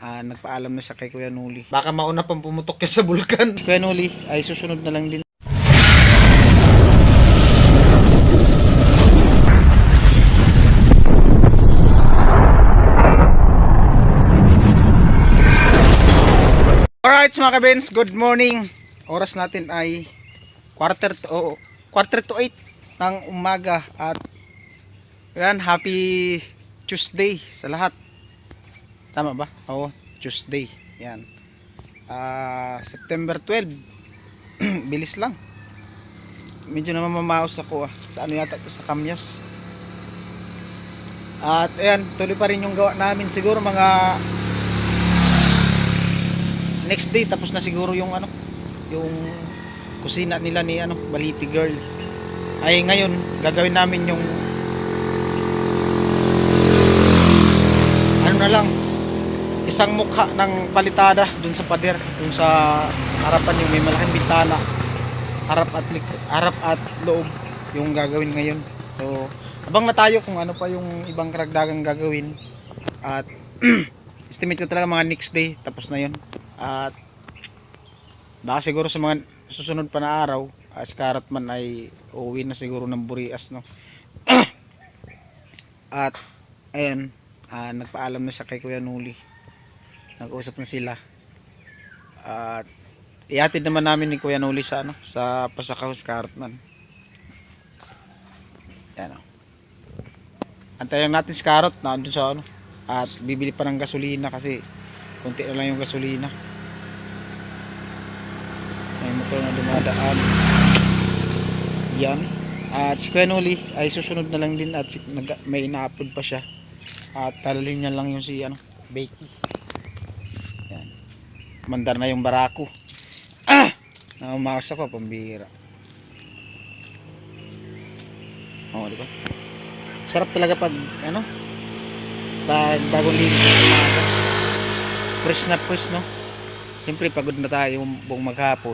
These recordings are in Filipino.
nagpaalam na siya kay Kuya Noli. Baka mauna pang pumutok yan sa bulkan. Si Kuya Noli ay susunod na lang din. Alright mga kabens, good morning. Oras natin ay quarter to 8 ng umaga. At yan, happy Tuesday sa lahat. Tama ba? Oo, Tuesday. Yan. September 12. Bilis lang. Medyo naman mamaos ako sa ano yata ito, sa Kamyas. At ayan, tuloy pa rin yung gawa namin. Siguro mga next day tapos na siguro yung ano, yung kusina nila ni Baliti Girl. Ay ngayon gagawin namin yung ano na lang, isang mukha ng palitada dun sa pader, dun sa harapan, yung may malaking bintana, harap at loob yung gagawin ngayon. So abang na tayo kung ano pa yung ibang karagdagang gagawin. At estimate ko talaga mga next day tapos na yun. At baka siguro sa mga susunod pa na araw, si Karatman ay uuwi na siguro ng Burias, no? At ayun, nagpaalam na siya kay Kuya Noli. Nag-usap na sila. At ihatid naman namin ni Kuya Noli sa sa Pasakaw si Karatman. Yan, antayin natin si Karot na doon sa at bibili pa ng gasolina kasi konti na lang yung gasolina. May motor na dumadaan. Yan. At si Kuya Noli ay susunod na lang din at may ina-upload pa siya. At talalin niya lang yung si Becky. Yan. Mandar na yung barako. Naumakas ako, pambihira. Oo, diba? Sarap talaga pag pag bagong ligo, fresh na fresh, no? Siyempre pagod na tayo buong maghapon,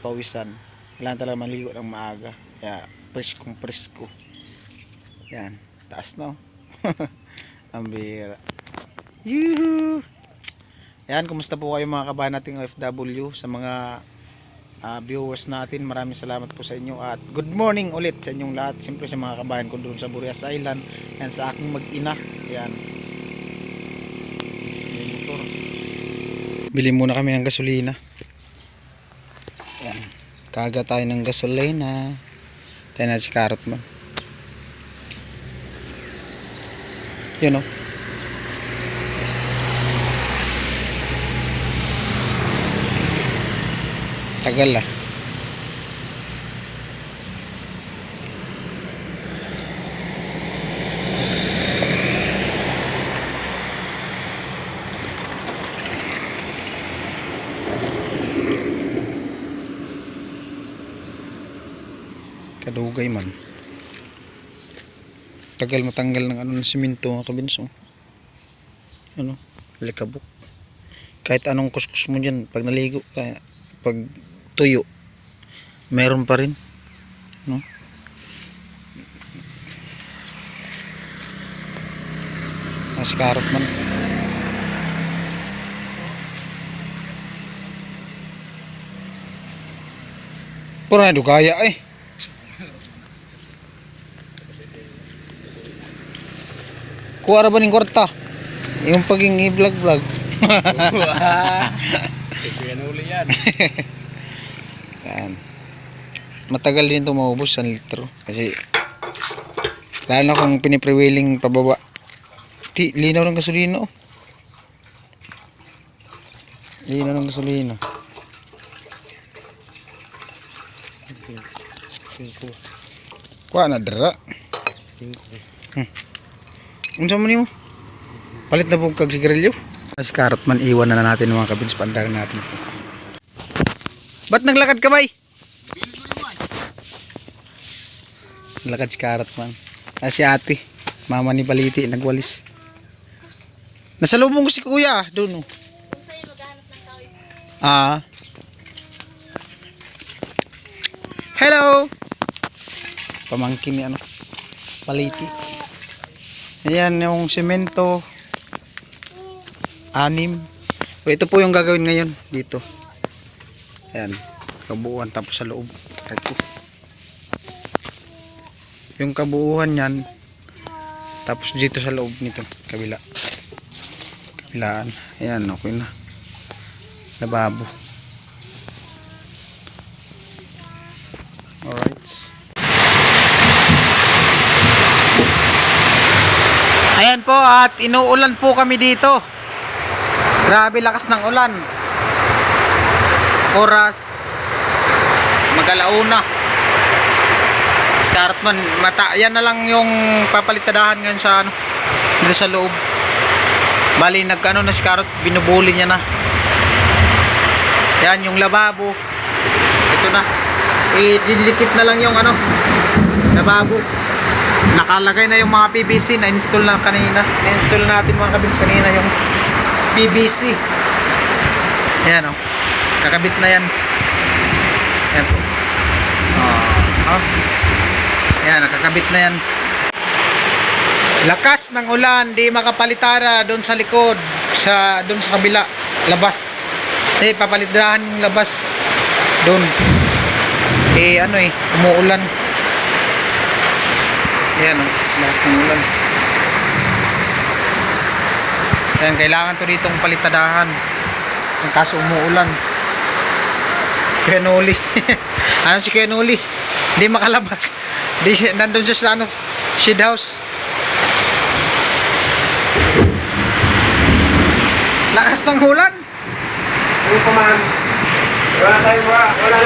pawisan. Kailangan talaga maligo ng maaga. Kaya fresh kong fresh ko. Yan, taas, no? Ang bihira. Yuhu! Yan, kumusta po kayo mga kabayan nating OFW, sa mga viewers natin, maraming salamat po sa inyo. At good morning ulit sa inyong lahat. Siyempre sa mga kabayan ko doon sa Burias Island. Yan, sa aking mag-ina. Yan. Bili muna kami ng gasolina. Yan. Kaga tayo ng gasolina. Tayo na si Karatman. Yun, tagal kadugay man. Tagal matanggal ng ng simento mga kabinso. Likabok. Kahit anong kuskus mo dyan, pag naligo, pag tuyo, meron pa rin, no? Mas Karatman. Puro na dugaya kuwara ba ning korta yung paging i-vlog Kuya Noli yan. yan. Matagal din ito maubos 1 litro kasi lalo na kung piniprewheeling pababa. Linaw ng gasolina, linaw ng gasolina. Kuha na dara. Unsa man nimo? Palit na po kag sigarilyo. Si Karatman, iwan na natin mga kabins, pantaran natin. Ba't naglakad ka, bay? Naglakad si Karatman. Si ate, mama ni Baliti, nagwalis. Nasa lubong ko si kuya, doon. Hello! Pamangkin ni Baliti. Ayan yung semento. 6. So, ito po yung gagawin ngayon dito. Ayan, kabuuan tapos sa loob. Ito. Yung kabuuan yan tapos dito sa loob nito, kabilaan. Ayan, okay na. Lababo. Alright. Ayan po, at inuulan po kami dito. Grabe lakas ng ulan. Oras mag-alauna. Scarot man, yan na lang yung papalitadahan ngayon sa ano, dito sa loob. Bali nagkano na Scarot, binubuli niya na. Yan yung lababo. Ito na. Ididikit na lang yung ano, lababo. Nakalagay na yung mga PVC na install na kanina. Na-install natin mga kabins kanina yung PVC. Ayan o. Kakabit na yan. Ayan po. Ayan, nakakabit na yan. Lakas ng ulan, di makapalitara doon sa likod, doon sa kabila, labas. Papalitrahan yung labas doon. Umuulan. Ayan, lakas ng ulan. Ayan, kailangan to ditong palitadahan. Ang kaso umuulan. Kuya Noli. Ano si Kuya Noli? Hindi makalabas. Nandun siya sa ano, shed house. Lakas ng ulan. Ano pa man? Wala na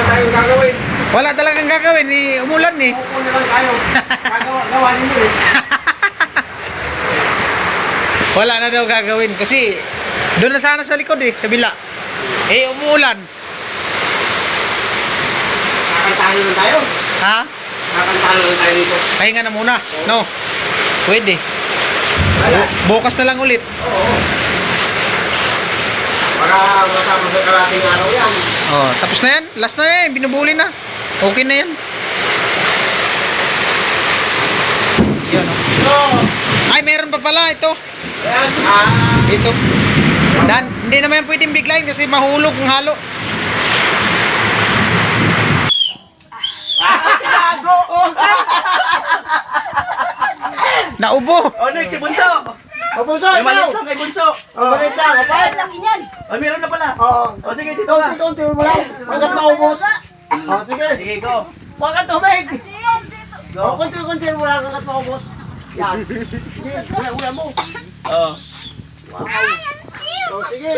tayong gagawin. Wala talagang gagawin, umulan eh. Upo na lang tayo. Gawa ninyo eh. Wala na daw gagawin kasi doon na sana sa likod eh, kabila. Umuulan. Kakantahan naman tayo. Ha? Kakantahan naman tayo dito. Pahinga na muna. No. Pwede. Wala. Bukas na lang ulit. Oo. Para masama sa karating araw yan. Oh, tapos na yan. Last na yan. Binubuli na. Okay na yan. Yan oh. So, Ay, meron pa pala ito. ayan. Ito. Dan, hindi naman yan pwedeng biglayin kasi mahulog ang halo. Gago! Naubo. O, next, si Bunso. O, Bunso, ikaw. Maliit lang kay Bunso. O, maliit lang. O, Ay, laki niyan. O, meron na pala. Oo. O, sige, dito ka. Tonti mo lang. Hanggat maubos. O, sige. Sige, go. Bakit tubig? O, konti mo lang hanggat maubos. Yan. Sige, uya mo. Oo. Wow. O, sige.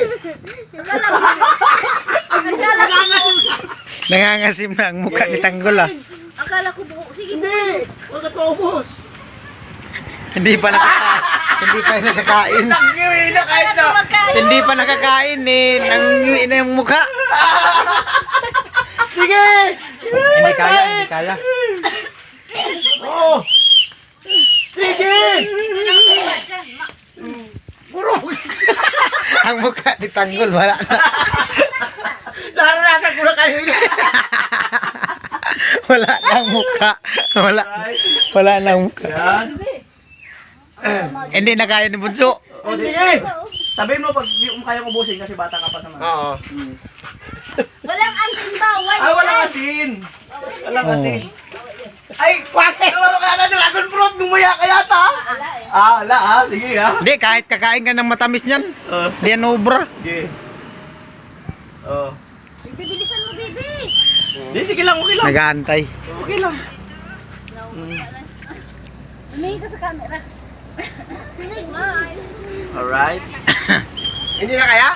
Nangangasim na ang mukha ni Tanggol ah. Akala ko buo. Sige. Hindi. Hanggat maubos. Hindi pa nakakain. Nangiwi na kahit na. Hindi pa nakakain eh. Nangiwi na yung mukha. Sige. Hindi kaya. Oo. Sige. Puro. Ang mukha ni Tanggol wala na. Naranasan ko na kanina. Wala na ang mukha. Wala na ang mukha. Yan. Hindi na kaya ni Bunso. O sige. Sabihin mo pag di mo kayang ubusin kasi bata ka pa naman. Oo. Walang asin bawal. Ay, walang asin. Walang asin. Ay, bakit? Ano ka na dragon fruit? Gumuya ka yata. Ala sige Hindi, kahit kakain ka ng matamis niyan. Hindi yan obra. Sige. Oh. Bibilisan mo, baby. Di, sige lang, okay lang. Nag-aantay. Okay lang. Umingin ka sa camera. Smile. Alright. Hindi na kaya?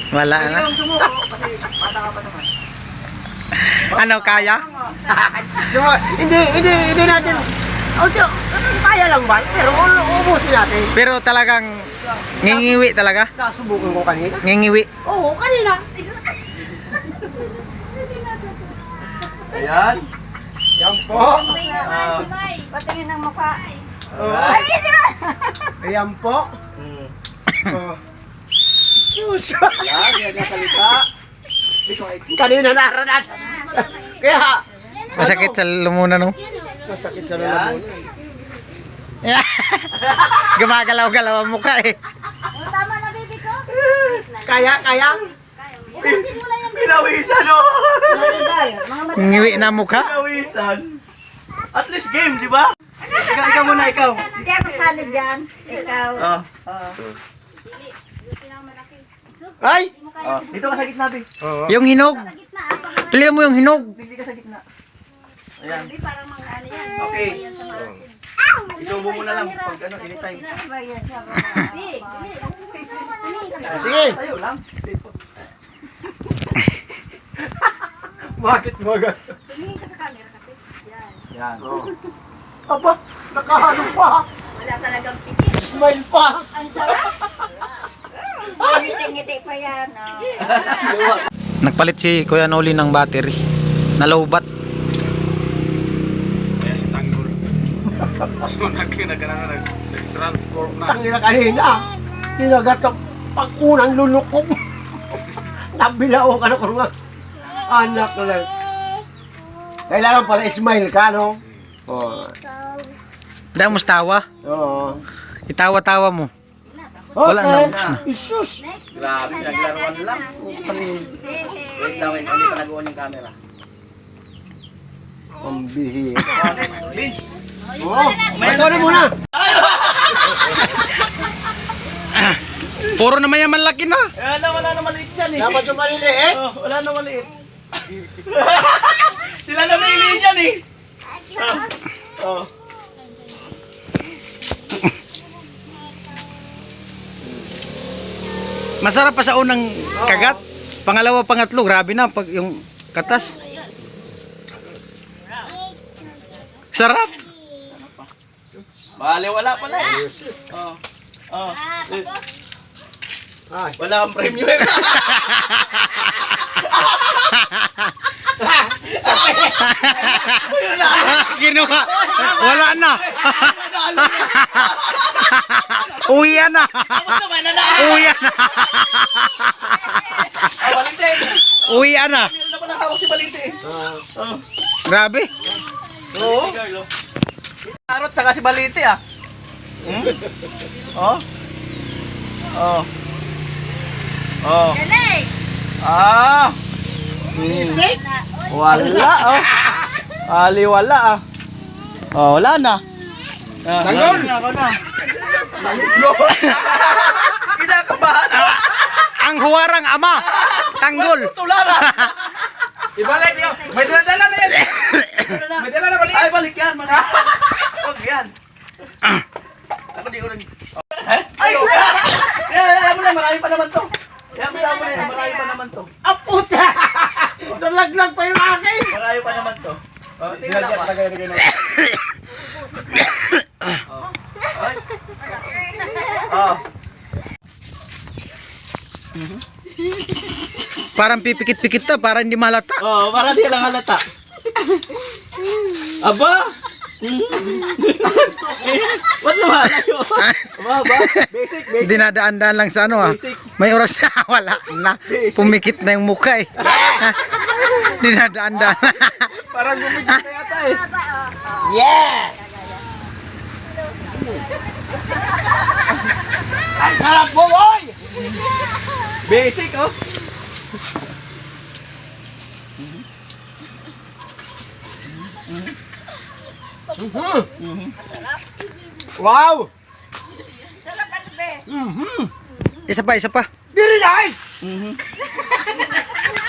Wala Hindi na. lang sumuko kasi bata ka pa naman. Ano, kaya? Hindi natin. Kaya lang ba? Pero ubusin natin. Pero talagang ngingiwi talaga. Nasubukan ko kanina. Ngingiwi. Oo, kanina. Ayan. Yan po. Patingin ng mukha. Alright. Ayan po. Sus. Yan yung salita. Kanina naranasan. Kaya, Masakit sa lumunan no? masakit sa lalamunan. Gumagalaw-galaw ang mukha eh. Tama na, baby ko. Kaya? Ubusin mo lang yan. Pinawisan, oh. Ngiwi na mukha. Pinawisan. At least game, di ba? Ikaw muna, ikaw. Hindi ako sali dyan. Ikaw. Oh. Yung pinakamalaki. So, Ay! hindi mo kaya. Dito ka sa gitna, Bi. Yung hinog. Sa gitna, ah. Pilihan mo yung hinog. Hindi ka sa gitna. Ayan. Hindi, parang mga ano yan. Okay. Bayan sa maasin. Itubo mo na lang pag ano, anytime. Bayan sa maasin. Dili. Sige. Tayo lang. Bakit maga? Tumingin ka sa camera kasi. Yan. Yan. Oh. Aba, nakahalo pa. Wala talagang pikit. Smile pa. Ang sarap. Ngiti-ngiti pa yan. Oh. Nagpalit si Kuya Noli ng battery. Nalobat. Kaya si Tanggol. So nag-transform na. Ang ina kanina, tinagatap pag unang lulukog. Nabilao ka na kung nga. Anak ko lang. Kailangan pala smile ka, no? Oo. Dahil mo tawa. Oo. Itawa-tawa mo. Wala na. Isus. Next. Grabe, naglaruan lang. Wait lang, wait. Hindi pa nag-on yung camera. Pambihira. Vince. Oo. May ano muna. Puro naman yan malaki na. Wala na maliit dyan eh. Dapat yung maliliit. Oh, wala na maliit. Sila na maliit dyan eh. Oh. Masarap pa sa unang kagat. Pangalawa, pangatlo, grabe na pag yung katas. Sarap. Bale, wala pala eh. Oh. Oh. Ay. Wala kang premium. Kinuha. Wala na. Uwian na. Uwian na. Oh, Balinte. Uwian na. Meron na pala hawak si Balinte eh. Oh. Grabe. Oo. Karot saka si Balinte ah. Hmm? Oh. Oh. Oh. Galing. Ah. Isik. Wala oh. Ali wala ah. Oh, wala na. Tanggol! Ako na. Kinakabahan ah. Ang huwarang ama. Tanggol. Tularan. Ibalik yun. May dala na yan. May dala na balik. Ay, balik yan. Huwag yan. Ako di ko rin. Ay! Yan, mo na. Marami pa naman to. Yan, mo na. Marami pa naman to. Ang puta! Nalaglag pa yung akin! Marami pa naman to. Oh, tingnan lang pa. Oh. Ay. Oh. Parang pipikit-pikit to, para hindi malata. Oh, para di lang halata. Aba! Ba't naman ayo? Aba, basic. Dinadaan-daan lang sa ano ah. Basic. May oras na wala na. Basic. Pumikit na yung mukha eh. Dinadaan-daan. Parang gumigit na yata eh. Yeah! Ang sarap mo, boy! Basic, oh. Wow! Sarap ano be? Isa pa. Very nice!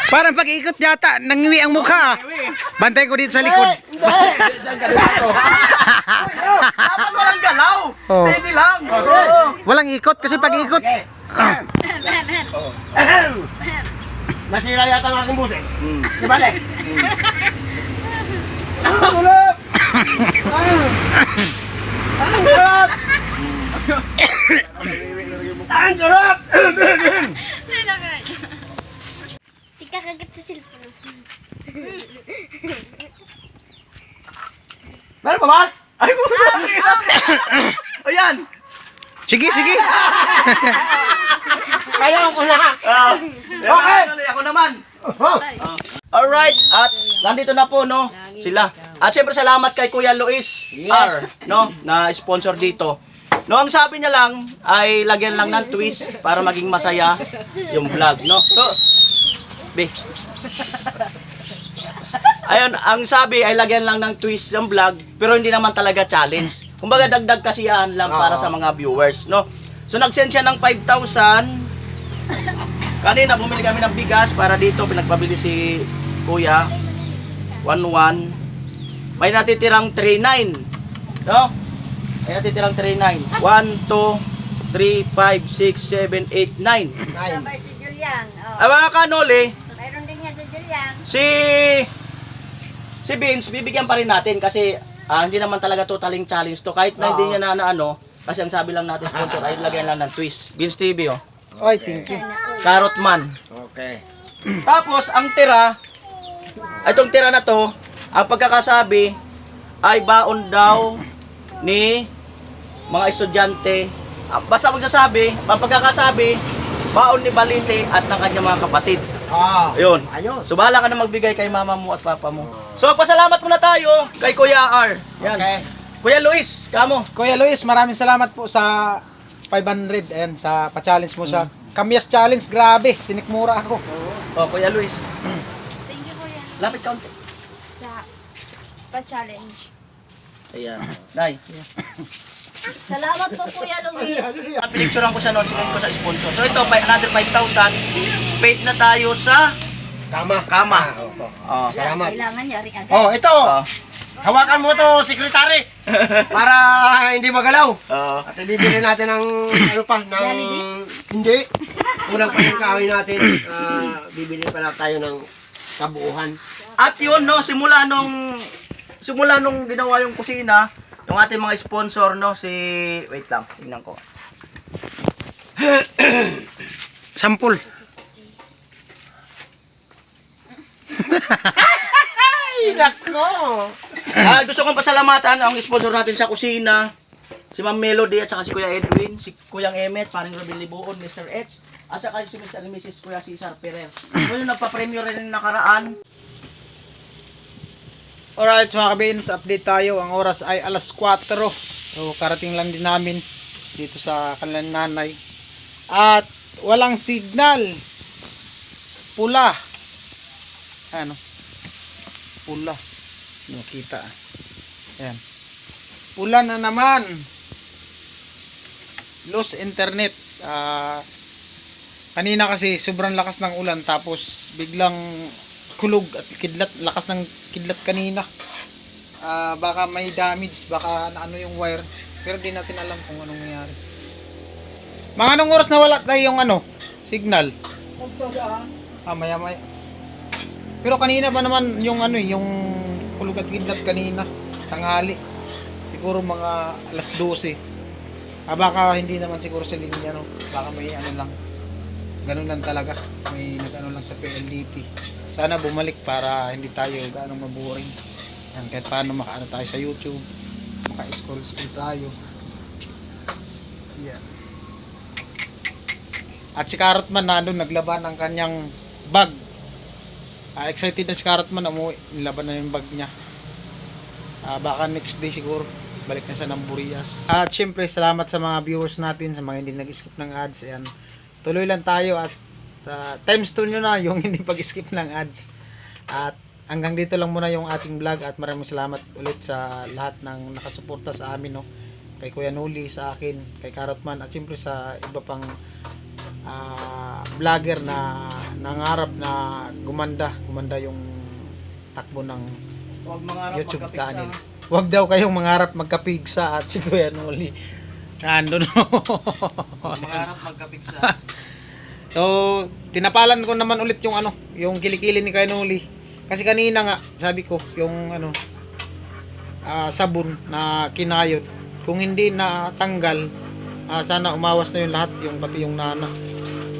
Parang pag-ikot yata, nangiwi ang mukha ah. Bantay ko dito sa likod. Hindi! Dapat walang galaw. Oh. Steady lang. Walang ikot kasi pag-ikot. Nasira yata ang aking buses. Di ba, Le? Tulog. Ang sarap! Ang sarap! Ikakagat sa cellphone. Meron pa ba? Ay, ayan. Sige. Kaya ko na! Okay. Ako naman. Alright, at nandito na po no sila. At syempre salamat kay Kuya Luis R, no, na sponsor dito. No, ang sabi niya lang ay lagyan lang ng twist para maging masaya yung vlog, no? So, ayun, ang sabi ay lagyan lang ng twist yung vlog, pero hindi naman talaga challenge. Kumbaga dagdag kasiyahan lang para sa mga viewers, no? So nag-send siya ng 5,000. Kanina bumili kami ng bigas para dito, pinagpabili si Kuya. 11. May natitirang 39. No? May natitirang 39. 1, 2, 3, 5, 6, 7, 8, 9. Sabay si Julian. Oh. Ay mga kanoli, Mayroon din yan si Julian. si Vince, bibigyan pa rin natin kasi hindi naman talaga totaling challenge to. Kahit na hindi niya na ano, kasi ang sabi lang natin sponsor ay lagyan lang ng twist. Vince TV, oh. Oy, thank you. Carrot Man. Okay. Tapos, ang tira, itong tira na to, ang pagkakasabi ay baon daw ni mga estudyante. Basta magsasabi, ang pagkakasabi, baon ni Balite at ng kanyang mga kapatid. Ayun. Ayos. So, bahala ka na magbigay kay mama mo at papa mo. So, pasalamat muna tayo kay Kuya R. Yan. Okay. Kuya Luis, kamo. Kuya Luis, maraming salamat po sa 500 and sa pa-challenge mo sa Kamyas Challenge. Grabe, sinikmura ako. Oh, Kuya Luis. Thank you, Kuya. Lapit kaunti. Sa pa-challenge. Ayan. Nay. Salamat po, Kuya Luis. Pinicturean ko siya noon, sinunod ko sa sponsor. So ito, another 5,000. Paid na tayo sa Kama. Kama. Opo. Oh, Salamat. Kailangan yari agad. Oh, ito. oh. Hawakan mo to, sekretary. Para hindi magalaw. Oh. At ibibili natin ng ano pa, ng hindi. Unang pagkakawin natin, bibili pala tayo ng kabuuhan. At yun, no, simula nung ginawa yung kusina, yung ating mga sponsor, no, si, wait lang, tingnan ko. Sampul. Ay, nako. Gusto kong pasalamatan ang sponsor natin sa kusina, si Ma'am Melody at saka si Kuya Edwin, si Kuyang Emet, paring Robin Libuon, Mr. H, at saka si Mr. and Mrs. Kuya Cesar Ferrer. Ngayon nagpa-premiere rin yung nakaraan. Alright, mga kabins, update tayo. Ang oras ay alas 4. So, karating lang din namin dito sa kanilang nanay. At walang signal. Pula. Ano? Pula. Nakita. Ayan. Pula na naman. Lost internet. Kanina kasi sobrang lakas ng ulan tapos biglang kulog at kidlat, lakas ng kidlat kanina. Baka may damage, baka ano yung wire, pero di natin alam kung anong nangyari. Mga anong oras na wala tayo yung ano, signal? Maya. Pero kanina ba naman yung ano, yung kulog at kidlat kanina, tanghali. Siguro mga alas 12. Baka hindi naman siguro sa linya, no? Baka may ano lang. Ganun lang talaga. May nag-ano lang sa PLDT. Sana bumalik para hindi tayo gaano maboring. Yan, kahit paano makaano tayo sa YouTube, maka-scroll tayo. Yan. At si Carrot Man nandun naglaban ng kanyang bag. Excited na si Carrot Man, umuwi, nilaban na yung bag niya. Baka next day siguro balik na siya ng Burias. At syempre salamat sa mga viewers natin, sa mga hindi nag-skip ng ads. Yan. Tuloy lang tayo at times 2 nyo na yung hindi pag-skip ng ads. At hanggang dito lang muna yung ating vlog at maraming salamat ulit sa lahat ng nakasuporta sa amin, no? Kay Kuya Nuli, sa akin, kay Carrot Man at siyempre sa iba pang vlogger na nangarap na gumanda yung takbo ng YouTube channel. Huwag daw kayong mangarap magkapigsa at si Kuya Nuli nandun. Mangarap magkapigsa. So, tinapalan ko naman ulit yung ano, yung kilikili ni Kuya Nuli. Kasi kanina nga, sabi ko, yung ano, sabon na kinayod. Kung hindi natanggal, sana umawas na yung lahat, yung pati yung nana.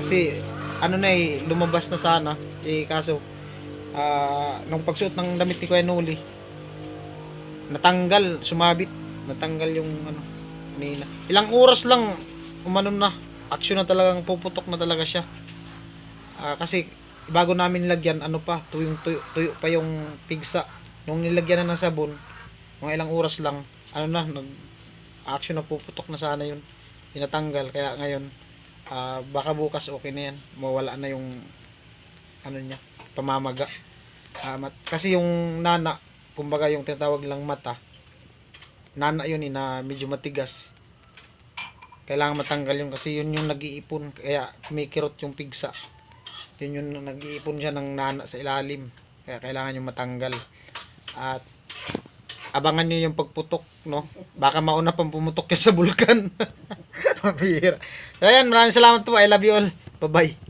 Kasi, ano na lumabas na sana. Kaso, nung pagsuot ng damit ni Kuya Nuli, natanggal, sumabit. Natanggal yung ano, kanina. Ilang oras lang, umano na. Action na talagang puputok na talaga siya. Kasi bago namin nilagyan, ano pa, tuyo pa yung pigsa. Nung nilagyan na ng sabon, mga ilang oras lang, ano na, action na puputok na sana yun. Tinatanggal. Kaya ngayon, baka bukas okay na yan. Mawala na yung ano niya, pamamaga. Kasi yung nana, kumbaga yung tinatawag lang mata, nana yun na medyo matigas. Kailangan matanggal yun kasi yun yung nag-iipon, kaya kumikirot yung pigsa. Yun yung nag-iipon siya ng nana sa ilalim. Kaya kailangan yung matanggal. At abangan nyo yung pagputok, no? Baka mauna pang pumutok yun sa bulkan. Mabihira. So ayan, maraming salamat po. I love you all. Bye-bye.